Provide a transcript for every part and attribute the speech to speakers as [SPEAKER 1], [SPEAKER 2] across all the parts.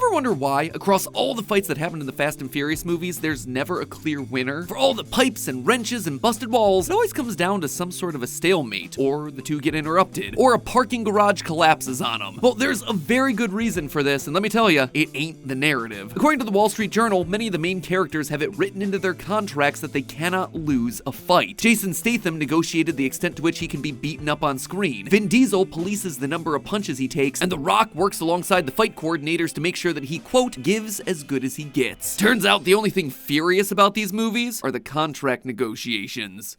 [SPEAKER 1] ever wonder why, across all the fights that happen in the Fast and Furious movies, there's never a clear winner? For all the pipes and wrenches and busted walls, it always comes down to some sort of a stalemate, or the two get interrupted, or a parking garage collapses on them. Well, there's a very good reason for this, and let me tell you, it ain't the narrative. According to the Wall Street Journal, many of the main characters have it written into their contracts that they cannot lose a fight. Jason Statham negotiated the extent to which he can be beaten up on screen. Vin Diesel polices the number of punches he takes, and The Rock works alongside the fight coordinators to make sure that he, quote, gives as good as he gets. Turns out the only thing furious about these movies are the contract negotiations.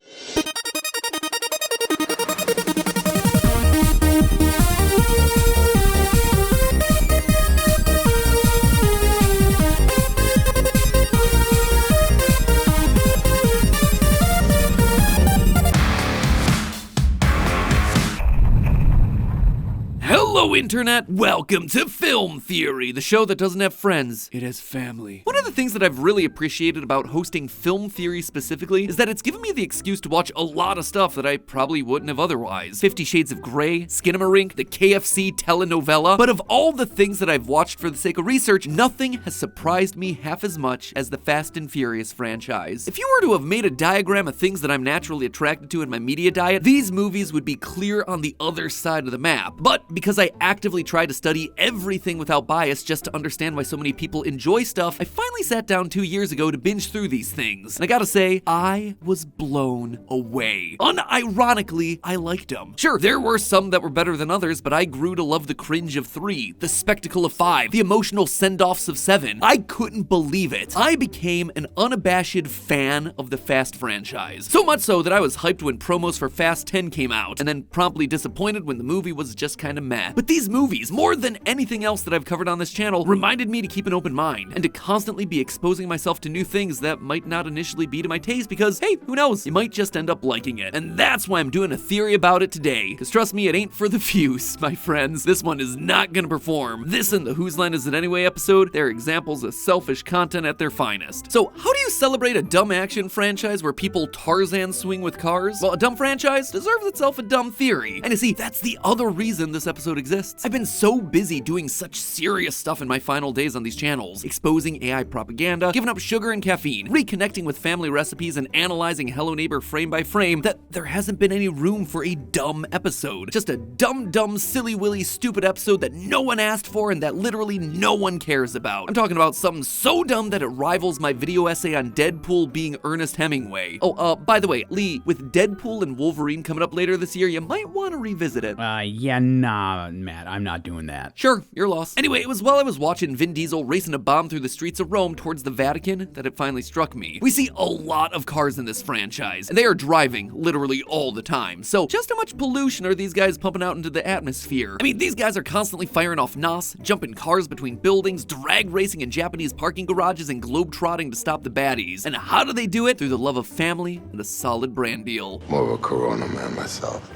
[SPEAKER 1] Hello, Internet! Welcome to Film Theory, the show that doesn't have friends, it has family. One of the things that I've really appreciated about hosting Film Theory specifically is that it's given me the excuse to watch a lot of stuff that I probably wouldn't have otherwise. 50 Shades of Grey, Skinamarink, the KFC telenovela. But of all the things that I've watched for the sake of research, nothing has surprised me half as much as the Fast and Furious franchise. If you were to have made a diagram of things that I'm naturally attracted to in my media diet, these movies would be clear on the other side of the map. But because I actively try to study everything without bias just to understand why so many people enjoy stuff, I finally sat down 2 years ago to binge through these things. And I gotta say, I was blown away. Unironically, I liked them. Sure, there were some that were better than others, but I grew to love the cringe of 3, the spectacle of 5, the emotional send-offs of 7. I couldn't believe it. I became an unabashed fan of the Fast franchise. So much so that I was hyped when promos for Fast 10 came out, and then promptly disappointed when the movie was just kinda meh. But these movies, more than anything else that I've covered on this channel, reminded me to keep an open mind and to constantly be exposing myself to new things that might not initially be to my taste because, hey, who knows, you might just end up liking it. And that's why I'm doing a theory about it today, because trust me, it ain't for the fews, my friends. This one is not gonna perform. This and the Whose Line Is It Anyway episode, they're examples of selfish content at their finest. So how do you celebrate a dumb action franchise where people Tarzan swing with cars? Well, a dumb franchise deserves itself a dumb theory. And you see, that's the other reason this episode exists. I've been so busy doing such serious stuff in my final days on these channels, exposing AI propaganda, giving up sugar and caffeine, reconnecting with family recipes, and analyzing Hello Neighbor frame by frame, that there hasn't been any room for a dumb episode. Just a dumb, silly-willy, stupid episode that no one asked for and that literally no one cares about. I'm talking about something so dumb that it rivals my video essay on Deadpool being Ernest Hemingway. Oh, by the way, Lee, with Deadpool and Wolverine coming up later this year, you might want to revisit it.
[SPEAKER 2] Yeah, nah, Matt, I'm not doing that.
[SPEAKER 1] Sure, you're lost. Anyway, it was while I was watching Vin Diesel racing a bomb through the streets of Rome towards the Vatican that it finally struck me. We see a lot of cars in this franchise, and they are driving literally all the time. So just how much pollution are these guys pumping out into the atmosphere? I mean, these guys are constantly firing off NOS, jumping cars between buildings, drag racing in Japanese parking garages, and globe-trotting to stop the baddies. And how do they do it? Through the love of family and a solid brand deal.
[SPEAKER 3] More of a Corona man myself.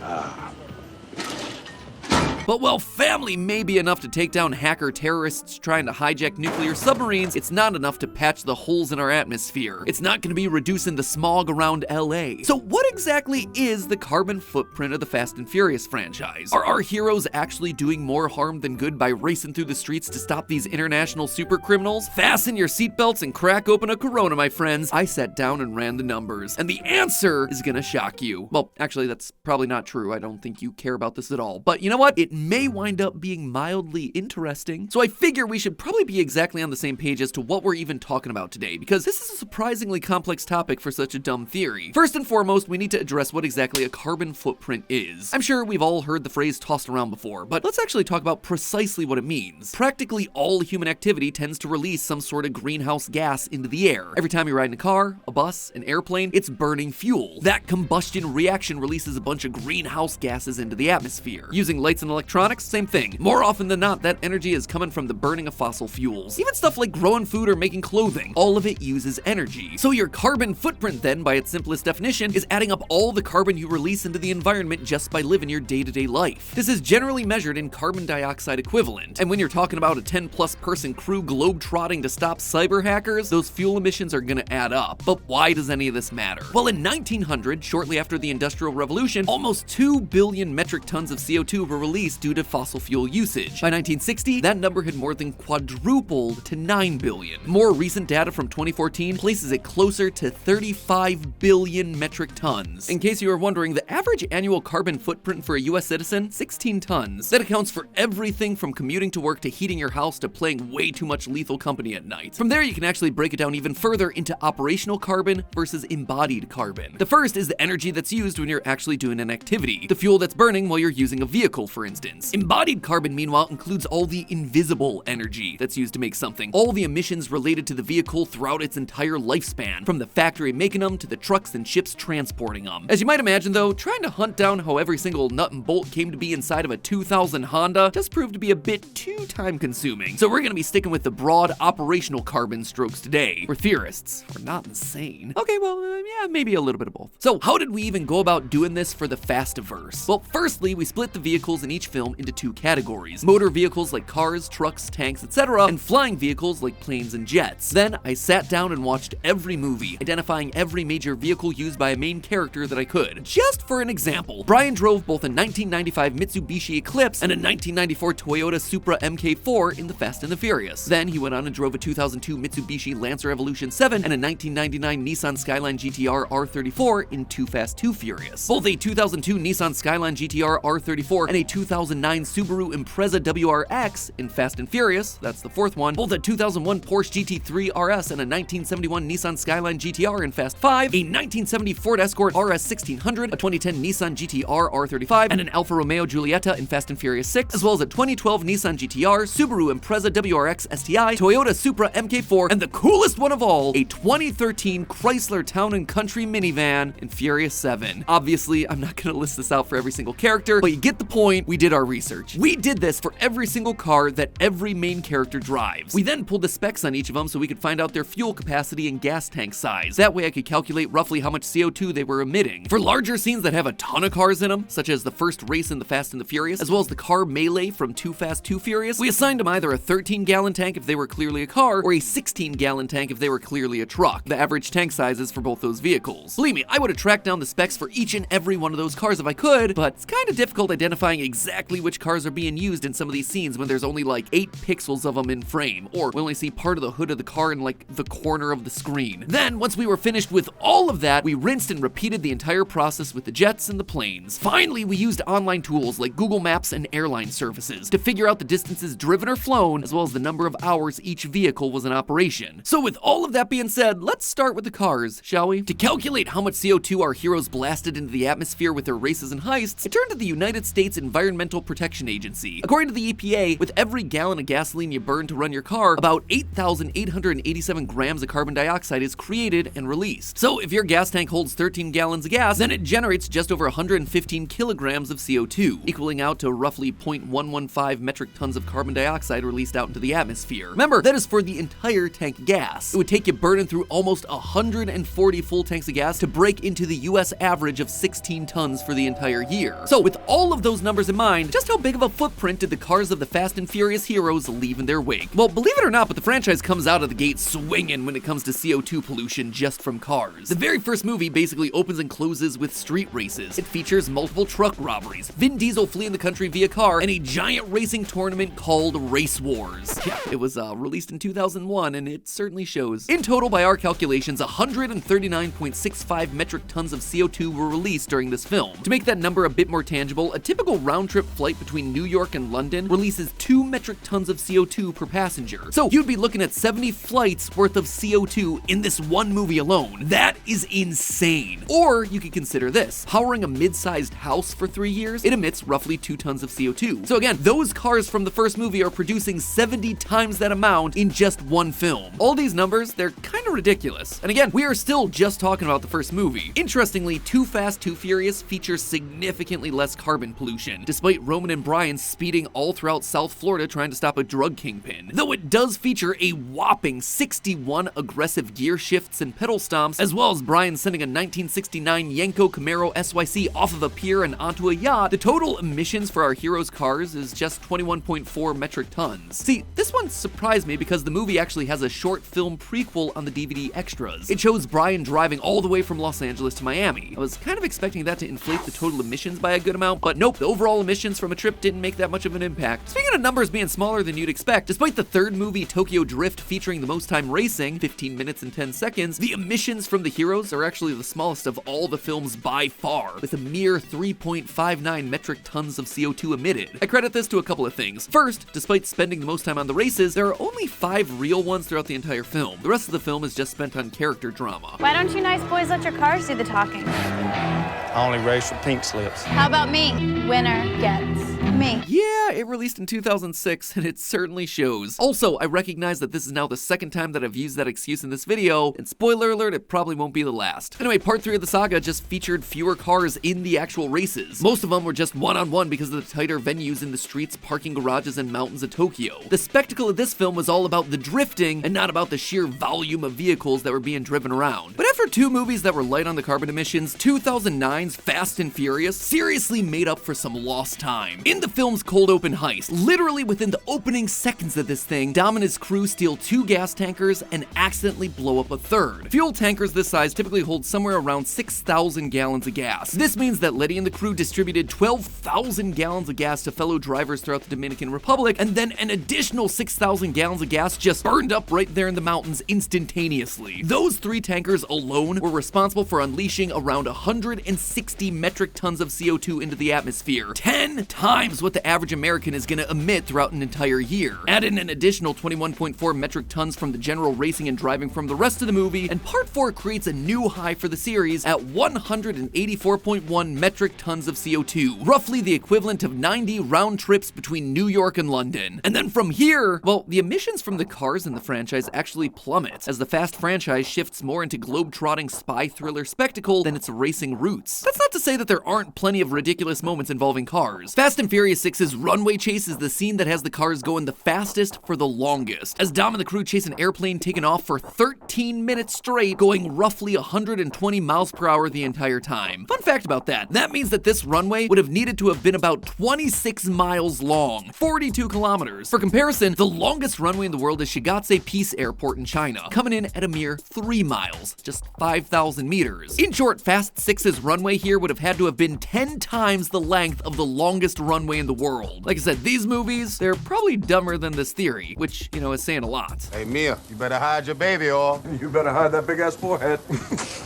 [SPEAKER 1] But while family may be enough to take down hacker terrorists trying to hijack nuclear submarines, it's not enough to patch the holes in our atmosphere. It's not going to be reducing the smog around LA. So what exactly is the carbon footprint of the Fast and Furious franchise? Are our heroes actually doing more harm than good by racing through the streets to stop these international super criminals? Fasten your seatbelts and crack open a Corona, my friends. I sat down and ran the numbers, and the answer is gonna shock you. Well, actually, that's probably not true. I don't think you care about this at all. But you know what? It may wind up being mildly interesting. So I figure we should probably be exactly on the same page as to what we're even talking about today, because this is a surprisingly complex topic for such a dumb theory. First and foremost, we need to address what exactly a carbon footprint is. I'm sure we've all heard the phrase tossed around before, but let's actually talk about precisely what it means. Practically all human activity tends to release some sort of greenhouse gas into the air. Every time you ride in a car, a bus, an airplane, it's burning fuel. That combustion reaction releases a bunch of greenhouse gases into the atmosphere. Using lights and electronics, same thing. More often than not, that energy is coming from the burning of fossil fuels. Even stuff like growing food or making clothing, all of it uses energy. So your carbon footprint then, by its simplest definition, is adding up all the carbon you release into the environment just by living your day-to-day life. This is generally measured in carbon dioxide equivalent. And when you're talking about a 10+ person crew globe-trotting to stop cyber hackers, those fuel emissions are gonna add up. But why does any of this matter? Well, in 1900, shortly after the Industrial Revolution, almost 2 billion metric tons of CO2 were released increased due to fossil fuel usage. By 1960, that number had more than quadrupled to 9 billion. More recent data from 2014 places it closer to 35 billion metric tons. In case you were wondering, the average annual carbon footprint for a US citizen, 16 tons. That accounts for everything from commuting to work to heating your house to playing way too much Lethal Company at night. From there, you can actually break it down even further into operational carbon versus embodied carbon. The first is the energy that's used when you're actually doing an activity, the fuel that's burning while you're using a vehicle, for instance. Embodied carbon, meanwhile, includes all the invisible energy that's used to make something, all the emissions related to the vehicle throughout its entire lifespan, from the factory making them to the trucks and ships transporting them. As you might imagine though, trying to hunt down how every single nut and bolt came to be inside of a 2000 Honda just proved to be a bit too time consuming. So we're gonna be sticking with the broad operational carbon strokes today. We're theorists. We're not insane. Okay, well, yeah, maybe a little bit of both. So how did we even go about doing this for the Fastiverse? Well, firstly, we split the vehicles in each film into two categories: motor vehicles like cars, trucks, tanks, etc., and flying vehicles like planes and jets. Then I sat down and watched every movie, identifying every major vehicle used by a main character that I could. Just for an example, Brian drove both a 1995 Mitsubishi Eclipse and a 1994 Toyota Supra MK4 in The Fast and the Furious. Then he went on and drove a 2002 Mitsubishi Lancer Evolution 7 and a 1999 Nissan Skyline GTR R34 in Too Fast, Too Furious. Both a 2002 Nissan Skyline GTR R34 and a 2009 Subaru Impreza WRX in Fast and Furious, that's the fourth one, both a 2001 Porsche GT3 RS and a 1971 Nissan Skyline GTR in Fast 5, a 1970 Ford Escort RS 1600, a 2010 Nissan GTR R35, and an Alfa Romeo Giulietta in Fast and Furious 6, as well as a 2012 Nissan GTR, Subaru Impreza WRX STI, Toyota Supra MK4, and the coolest one of all, a 2013 Chrysler Town & Country minivan in Furious 7. Obviously, I'm not gonna list this out for every single character, but you get the point. We did our research. We did this for every single car that every main character drives. We then pulled the specs on each of them so we could find out their fuel capacity and gas tank size. That way I could calculate roughly how much CO2 they were emitting. For larger scenes that have a ton of cars in them, such as the first race in The Fast and the Furious, as well as the car melee from Too Fast, Too Furious, we assigned them either a 13-gallon tank if they were clearly a car, or a 16-gallon tank if they were clearly a truck. The average tank sizes for both those vehicles. Believe me, I would have tracked down the specs for each and every one of those cars if I could, but it's kind of difficult identifying exactly which cars are being used in some of these scenes when there's only like 8 pixels of them in frame, or we only see part of the hood of the car in like the corner of the screen. Then, once we were finished with all of that, we rinsed and repeated the entire process with the jets and the planes. Finally, we used online tools like Google Maps and airline services to figure out the distances driven or flown, as well as the number of hours each vehicle was in operation. So with all of that being said, let's start with the cars, shall we? To calculate how much CO2 our heroes blasted into the atmosphere with their races and heists, I turned to the United States Environmental Protection Agency. According to the EPA, with every gallon of gasoline you burn to run your car, about 8,887 grams of carbon dioxide is created and released. So if your gas tank holds 13 gallons of gas, then it generates just over 115 kilograms of CO2, equaling out to roughly 0.115 metric tons of carbon dioxide released out into the atmosphere. Remember, that is for the entire tank gas. It would take you burning through almost 140 full tanks of gas to break into the US average of 16 tons for the entire year. So with all of those numbers in mind, just how big of a footprint did the cars of the Fast and Furious heroes leave in their wake? Well, believe it or not, but the franchise comes out of the gate swinging when it comes to CO2 pollution just from cars. The very first movie basically opens and closes with street races. It features multiple truck robberies, Vin Diesel fleeing the country via car, and a giant racing tournament called Race Wars. Yeah, it was released in 2001, and it certainly shows. In total, by our calculations, 139.65 metric tons of CO2 were released during this film. To make that number a bit more tangible, a typical round-trip flight between New York and London releases 2 metric tons of CO2 per passenger. So you'd be looking at 70 flights worth of CO2 in this one movie alone. That is insane. Or you could consider this: powering a mid-sized house for 3 years, it emits roughly 2 tons of CO2. So again, those cars from the first movie are producing 70 times that amount in just one film. All these numbers, they're kind of ridiculous. And again, we are still just talking about the first movie. Interestingly, Too Fast, Too Furious features significantly less carbon pollution, despite Roman and Brian speeding all throughout South Florida trying to stop a drug kingpin. Though it does feature a whopping 61 aggressive gear shifts and pedal stomps, as well as Brian sending a 1969 Yenko Camaro SYC off of a pier and onto a yacht, the total emissions for our heroes' cars is just 21.4 metric tons. See, this one surprised me because the movie actually has a short film prequel on the DVD extras. It shows Brian driving all the way from Los Angeles to Miami. I was kind of expecting that to inflate the total emissions by a good amount, but nope, the overall emissions from a trip didn't make that much of an impact. Speaking of numbers being smaller than you'd expect, despite the third movie, Tokyo Drift, featuring the most time racing, 15 minutes and 10 seconds, the emissions from the heroes are actually the smallest of all the films by far, with a mere 3.59 metric tons of CO2 emitted. I credit this to a couple of things. First, despite spending the most time on the races, there are only 5 real ones throughout the entire film. The rest of the film is just spent on character drama.
[SPEAKER 4] Why don't you nice boys let your cars do the talking?
[SPEAKER 5] I only race for pink slips.
[SPEAKER 4] How about me? Winner gets me.
[SPEAKER 1] Yeah, it released in 2006, and it certainly shows. Also, I recognize that this is now the second time that I've used that excuse in this video, and spoiler alert, it probably won't be the last. Anyway, part 3 of the saga just featured fewer cars in the actual races. Most of them were just one-on-one because of the tighter venues in the streets, parking garages, and mountains of Tokyo. The spectacle of this film was all about the drifting, and not about the sheer volume of vehicles that were being driven around. But after 2 movies that were light on the carbon emissions, 2009's Fast and Furious seriously made up for some lost time. In the film's cold open heist, literally within the opening seconds of this thing, Dom and his crew steal 2 gas tankers and accidentally blow up a third. Fuel tankers this size typically hold somewhere around 6,000 gallons of gas. This means that Letty and the crew distributed 12,000 gallons of gas to fellow drivers throughout the Dominican Republic, and then an additional 6,000 gallons of gas just burned up right there in the mountains instantaneously. Those 3 tankers alone were responsible for unleashing around 160 metric tons of CO2 into the atmosphere, 10 times what the average American is gonna emit throughout an entire year. Add in an additional 21.4 metric tons from the general racing and driving from the rest of the movie, and part 4 creates a new high for the series at 184.1 metric tons of CO2, roughly the equivalent of 90 round trips between New York and London. And then from here, well, the emissions from the cars in the franchise actually plummet, as the Fast franchise shifts more into globe-trotting spy thriller spectacle than its racing roots. That's not to say that there aren't plenty of ridiculous moments involving cars. Fast and Furious 6's runway chase is the scene that has the cars going the fastest for the longest, as Dom and the crew chase an airplane taken off for 13 minutes straight, going roughly 120 miles per hour the entire time. Fun fact about that means that this runway would have needed to have been about 26 miles long, 42 kilometers. For comparison, the longest runway in the world is Shigatse Peace Airport in China, coming in at a mere 3 miles, just 5,000 meters. In short, Fast 6's runway here would have had to have been 10 times the length of the longest runway in the world. Like I said, these movies, they're probably dumber than this theory, which, you know, is saying a lot.
[SPEAKER 3] Hey, Mia, you better hide your baby oil.
[SPEAKER 6] You better hide that big-ass forehead.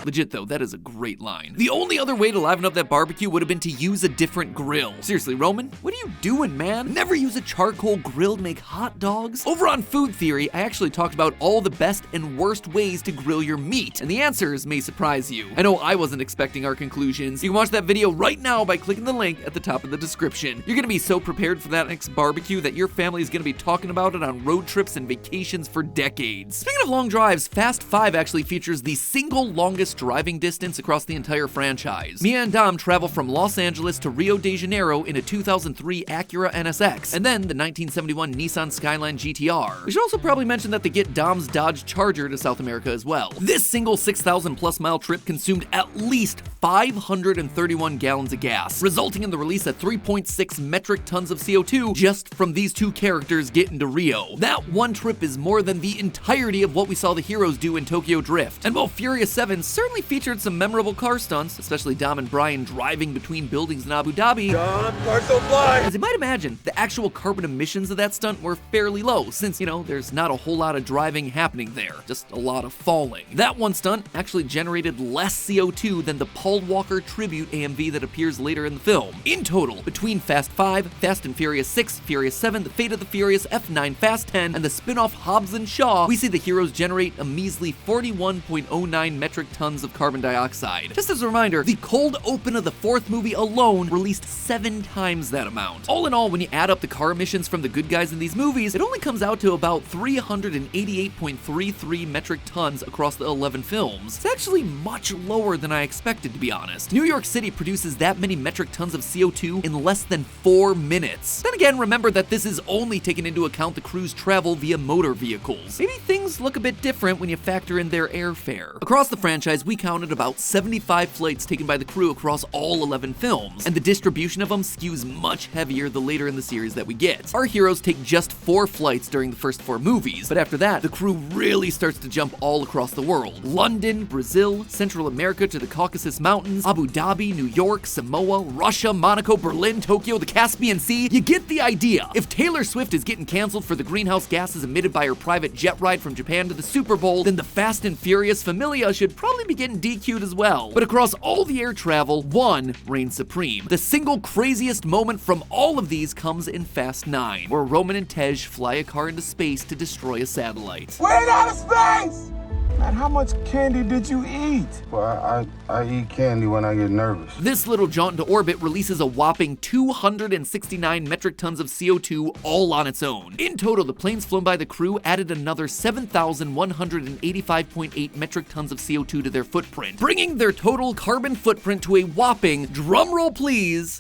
[SPEAKER 1] Legit though, that is a great line. The only other way to liven up that barbecue would have been to use a different grill. Seriously, Roman, what are you doing, man? Never use a charcoal grill to make hot dogs? Over on Food Theory, I actually talked about all the best and worst ways to grill your meat, and the answers may surprise you. I know I wasn't expecting our conclusions. You can watch that video right now by clicking the link at the top of the description. You're gonna be so prepared for that next barbecue that your family is gonna be talking about it on road trips and vacations for decades. Speaking of long drives, Fast 5 actually features the single longest driving distance across the entire franchise. Mia and Dom travel from Los Angeles to Rio de Janeiro in a 2003 Acura NSX, and then the 1971 Nissan Skyline GTR. We should also probably mention that they get Dom's Dodge Charger to South America as well. This single 6,000 plus mile trip consumed at least 531 gallons of gas, resulting in the release of 3.6 metric tons of CO2 just from these 2 characters getting to Rio. That one trip is more than the entirety of what we saw the heroes do in Tokyo Drift. And while Furious 7 certainly featured some memorable car stunts, especially Dom and Brian driving between buildings in Abu Dhabi,
[SPEAKER 6] Cars don't fly.
[SPEAKER 1] as you might imagine, the actual carbon emissions of that stunt were fairly low, since, you know, there's not a whole lot of driving happening there, just a lot of falling. That one stunt actually generated less CO2 than the Paul Walker tribute AMV that appears later in the film. In total, between Fast 5, Fast and Furious 6, Furious 7, The Fate of the Furious, F9, Fast 10, and the spin-off Hobbs and Shaw, we see the heroes generate a measly 41.09 metric tons of carbon dioxide. Just as a reminder, the cold open of the 4th movie alone released 7 times that amount. All in all, when you add up the car emissions from the good guys in these movies, it only comes out to about 388.33 metric tons across the 11 films. It's actually much lower than I expected, to be honest. New York City produces that many metric tons of CO2 in less than 4 minutes. Then again, remember that this is only taking into account the crew's travel via motor vehicles. Maybe things look a bit different when you factor in their airfare. Across the franchise, we counted about 75 flights taken by the crew across all 11 films, and the distribution of them skews much heavier the later in the series that we get. Our heroes take just 4 flights during the first 4 movies, but after that, the crew really starts to jump all across the world. London, Brazil, Central America to the Caucasus Mountains, Abu Dhabi, New York, Samoa, Russia, Monaco, Berlin, Tokyo, the Caspian Sea. You get the idea. If Taylor Swift is getting canceled for the greenhouse gases emitted by her private jet ride from Japan to the Super Bowl, then the Fast and Furious familia should probably be getting DQ'd as well. But across all the air travel, one reigns supreme. The single craziest moment from all of these comes in Fast 9, where Roman and Tej fly a car into space to destroy a satellite.
[SPEAKER 6] We're in outer space! Man, how much candy did you eat?
[SPEAKER 3] Well, I eat candy when I get nervous.
[SPEAKER 1] This little jaunt into orbit releases a whopping 269 metric tons of CO2 all on its own. In total, the planes flown by the crew added another 7,185.8 metric tons of CO2 to their footprint, bringing their total carbon footprint to a whopping, drumroll please,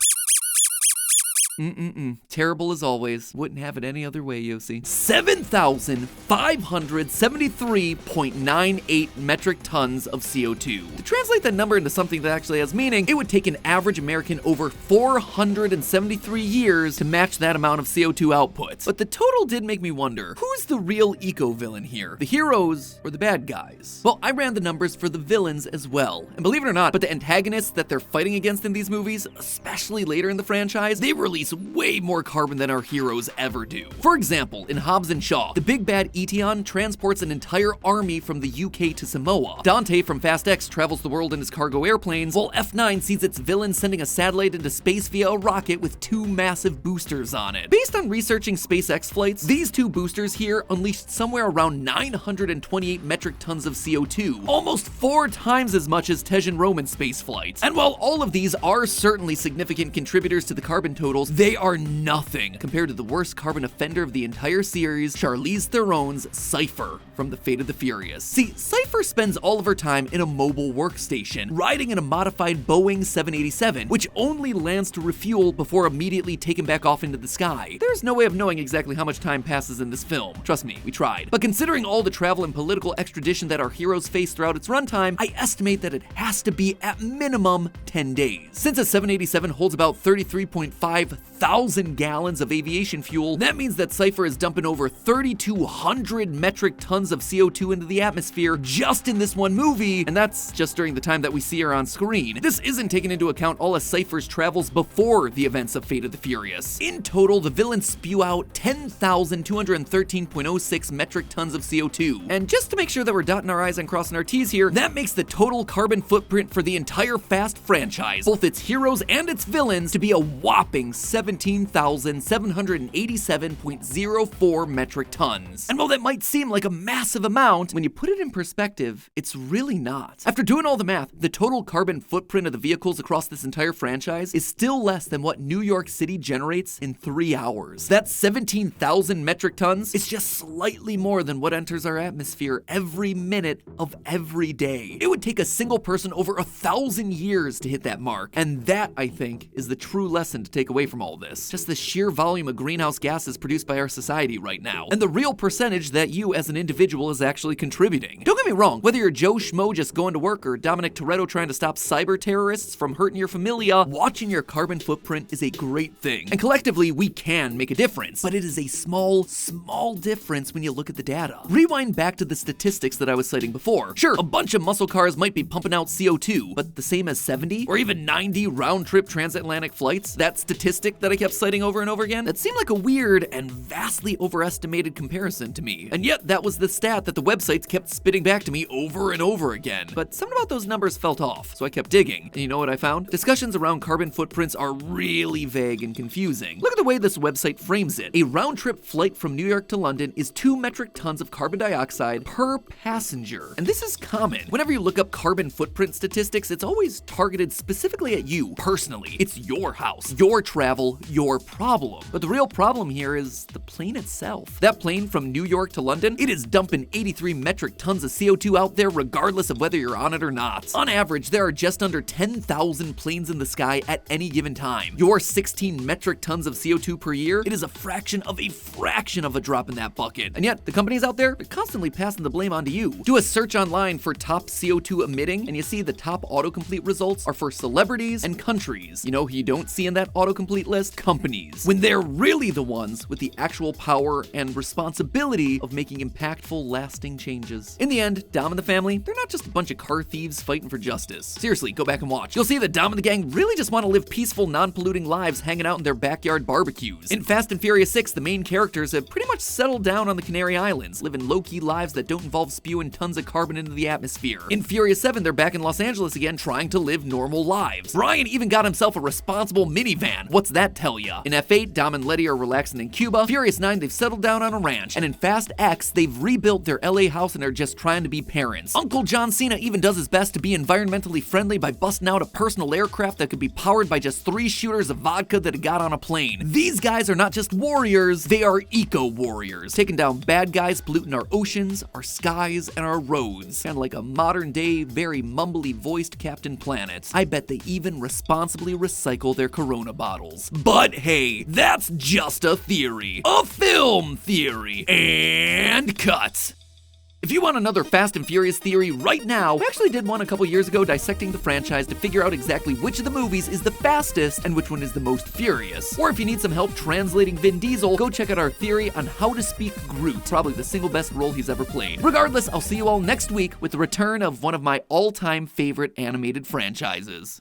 [SPEAKER 1] terrible as always. Wouldn't have it any other way, Yosi. 7,573.98 metric tons of CO2. To translate that number into something that actually has meaning, it would take an average American over 473 years to match that amount of CO2 output. But the total did make me wonder, who's the real eco-villain here? The heroes or the bad guys? Well, I ran the numbers for the villains as well. And believe it or not, but the antagonists that they're fighting against in these movies, especially later in the franchise, they release way more carbon than our heroes ever do. For example, in Hobbs and Shaw, the big bad Etion transports an entire army from the UK to Samoa. Dante from Fast X travels the world in his cargo airplanes, while F9 sees its villain sending a satellite into space via a rocket with 2 massive boosters on it. Based on researching SpaceX flights, these 2 boosters here unleashed somewhere around 928 metric tons of CO2, almost 4 times as much as Tej and Roman space flights. And while all of these are certainly significant contributors to the carbon totals, they are nothing compared to the worst carbon offender of the entire series, Charlize Theron's Cypher from The Fate of the Furious. See, Cypher spends all of her time in a mobile workstation, riding in a modified Boeing 787, which only lands to refuel before immediately taken back off into the sky. There's no way of knowing exactly how much time passes in this film. Trust me, we tried. But considering all the travel and political extradition that our heroes face throughout its runtime, I estimate that it has to be at minimum 10 days. Since a 787 holds about 33.5 thousand gallons of aviation fuel, that means that Cypher is dumping over 3,200 metric tons of CO2 into the atmosphere just in this one movie, and that's just during the time that we see her on screen. This isn't taking into account all of Cypher's travels before the events of Fate of the Furious. In total, the villains spew out 10,213.06 metric tons of CO2. And just to make sure that we're dotting our I's and crossing our T's here, that makes the total carbon footprint for the entire Fast franchise, both its heroes and its villains, to be a whopping 17,787.04 metric tons. And while that might seem like a massive amount, when you put it in perspective, it's really not. After doing all the math, the total carbon footprint of the vehicles across this entire franchise is still less than what New York City generates in 3 hours. That's 17,000 metric tons. It's just slightly more than what enters our atmosphere every minute of every day. It would take a single person over 1,000 years to hit that mark. And that, I think, is the true lesson to take away from all this. Just the sheer volume of greenhouse gases produced by our society right now, and the real percentage that you as an individual is actually contributing. Don't get me wrong, whether you're Joe Schmo just going to work or Dom Toretto trying to stop cyber terrorists from hurting your familia, watching your carbon footprint is a great thing. And collectively, we can make a difference, but it is a small difference when you look at the data. Rewind back to the statistics that I was citing before. Sure, a bunch of muscle cars might be pumping out CO2, but the same as 70 or even 90 round-trip transatlantic flights, that statistic that I kept citing over and over again, that seemed like a weird and vastly overestimated comparison to me. And yet, that was the stat that the websites kept spitting back to me over and over again. But something about those numbers felt off, so I kept digging. And you know what I found? Discussions around carbon footprints are really vague and confusing. Look at the way this website frames it. A round-trip flight from New York to London is 2 metric tons of carbon dioxide per passenger. And this is common. Whenever you look up carbon footprint statistics, it's always targeted specifically at you, personally. It's your house, your travel, travel your problem. But the real problem here is the plane itself. That plane from New York to London, it is dumping 83 metric tons of CO2 out there regardless of whether you're on it or not. On average, there are just under 10,000 planes in the sky at any given time. Your 16 metric tons of CO2 per year, it is a fraction of a drop in that bucket. And yet, the companies out there are constantly passing the blame onto you. Do a search online for top CO2 emitting, and you see the top autocomplete results are for celebrities and countries. You know who you don't see in that autocomplete list? Companies. When they're really the ones with the actual power and responsibility of making impactful, lasting changes. In the end, Dom and the family, they're not just a bunch of car thieves fighting for justice. Seriously, go back and watch. You'll see that Dom and the gang really just want to live peaceful, non-polluting lives hanging out in their backyard barbecues. In Fast and Furious 6, the main characters have pretty much settled down on the Canary Islands, living low-key lives that don't involve spewing tons of carbon into the atmosphere. In Furious 7, they're back in Los Angeles again trying to live normal lives. Brian even got himself a responsible minivan. What's that tell ya? In F8, Dom and Letty are relaxing in Cuba. Furious 9, they've settled down on a ranch. And in Fast X, they've rebuilt their LA house and are just trying to be parents. Uncle John Cena even does his best to be environmentally friendly by busting out a personal aircraft that could be powered by just 3 shooters of vodka that he got on a plane. These guys are not just warriors, they are eco-warriors, taking down bad guys polluting our oceans, our skies, and our roads. Kinda like a modern-day, very mumbly voiced Captain Planet. I bet they even responsibly recycle their Corona bottles. But hey, that's just a theory. A film theory. And cut. If you want another Fast and Furious theory right now, we actually did one a couple years ago dissecting the franchise to figure out exactly which of the movies is the fastest and which one is the most furious. Or if you need some help translating Vin Diesel, go check out our theory on how to speak Groot, probably the single best role he's ever played. Regardless, I'll see you all next week with the return of one of my all-time favorite animated franchises.